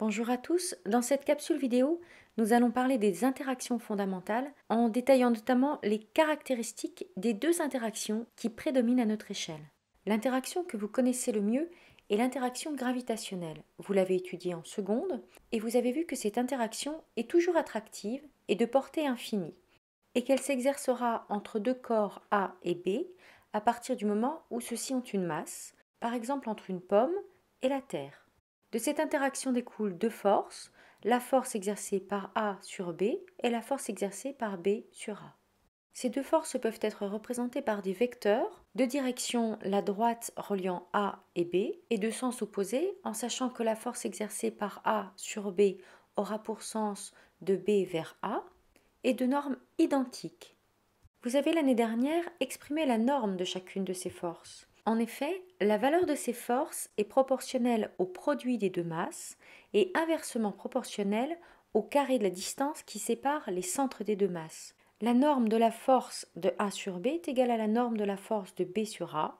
Bonjour à tous, dans cette capsule vidéo, nous allons parler des interactions fondamentales en détaillant notamment les caractéristiques des deux interactions qui prédominent à notre échelle. L'interaction que vous connaissez le mieux est l'interaction gravitationnelle. Vous l'avez étudiée en seconde et vous avez vu que cette interaction est toujours attractive et de portée infinie et qu'elle s'exercera entre deux corps A et B à partir du moment où ceux-ci ont une masse, par exemple entre une pomme et la Terre. De cette interaction découlent deux forces, la force exercée par A sur B et la force exercée par B sur A. Ces deux forces peuvent être représentées par des vecteurs de direction la droite reliant A et B et de sens opposé en sachant que la force exercée par A sur B aura pour sens de B vers A et de normes identiques. Vous avez l'année dernière exprimé la norme de chacune de ces forces. En effet, la valeur de ces forces est proportionnelle au produit des deux masses et inversement proportionnelle au carré de la distance qui sépare les centres des deux masses. La norme de la force de A sur B est égale à la norme de la force de B sur A,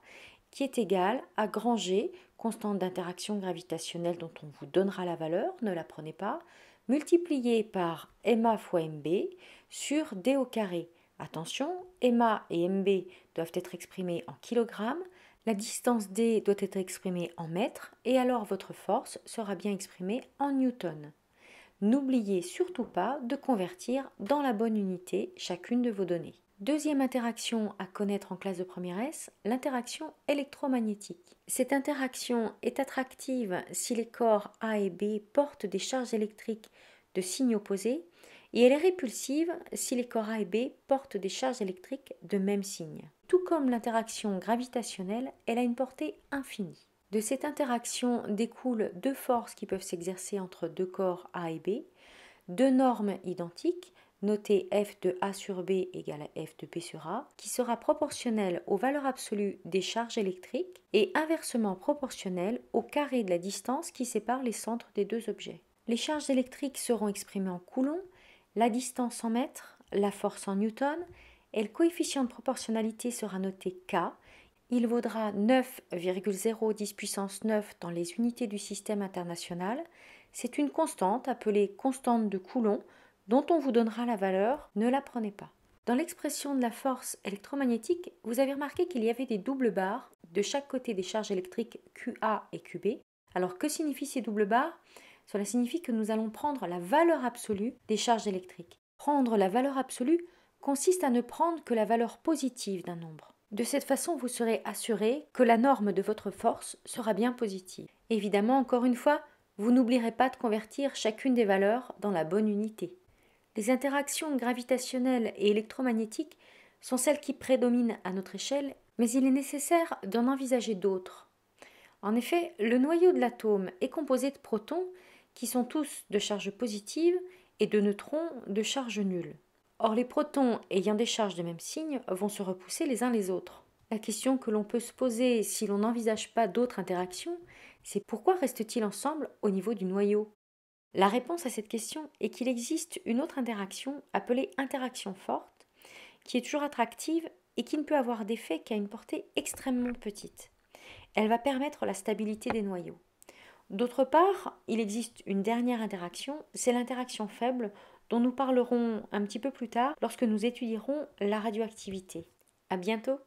qui est égale à grand G, constante d'interaction gravitationnelle dont on vous donnera la valeur, ne la prenez pas, multiplié par MA fois MB sur D au carré. Attention, MA et MB doivent être exprimés en kilogrammes, la distance D doit être exprimée en mètres et alors votre force sera bien exprimée en newtons. N'oubliez surtout pas de convertir dans la bonne unité chacune de vos données. Deuxième interaction à connaître en classe de première S, l'interaction électromagnétique. Cette interaction est attractive si les corps A et B portent des charges électriques de signe opposé et elle est répulsive si les corps A et B portent des charges électriques de même signe. Tout comme l'interaction gravitationnelle, elle a une portée infinie. De cette interaction découlent deux forces qui peuvent s'exercer entre deux corps A et B, deux normes identiques, notées F de A sur B égale à F de B sur A, qui sera proportionnelle aux valeurs absolues des charges électriques et inversement proportionnelle au carré de la distance qui sépare les centres des deux objets. Les charges électriques seront exprimées en coulombs, la distance en mètres, la force en newtons, et le coefficient de proportionnalité sera noté K. Il vaudra 9,010 puissance 9 dans les unités du système international. C'est une constante appelée constante de Coulomb dont on vous donnera la valeur, ne la prenez pas. Dans l'expression de la force électromagnétique, vous avez remarqué qu'il y avait des doubles barres de chaque côté des charges électriques QA et QB. Alors que signifient ces doubles barres ? Cela signifie que nous allons prendre la valeur absolue des charges électriques. Prendre la valeur absolue consiste à ne prendre que la valeur positive d'un nombre. De cette façon, vous serez assuré que la norme de votre force sera bien positive. Évidemment, encore une fois, vous n'oublierez pas de convertir chacune des valeurs dans la bonne unité. Les interactions gravitationnelles et électromagnétiques sont celles qui prédominent à notre échelle, mais il est nécessaire d'en envisager d'autres. En effet, le noyau de l'atome est composé de protons qui sont tous de charge positive et de neutrons de charge nulle. Or, les protons ayant des charges de même signe vont se repousser les uns les autres. La question que l'on peut se poser si l'on n'envisage pas d'autres interactions, c'est pourquoi restent-ils ensemble au niveau du noyau ? La réponse à cette question est qu'il existe une autre interaction appelée interaction forte, qui est toujours attractive et qui ne peut avoir d'effet qu'à une portée extrêmement petite. Elle va permettre la stabilité des noyaux. D'autre part, il existe une dernière interaction, c'est l'interaction faible dont nous parlerons un petit peu plus tard lorsque nous étudierons la radioactivité. À bientôt!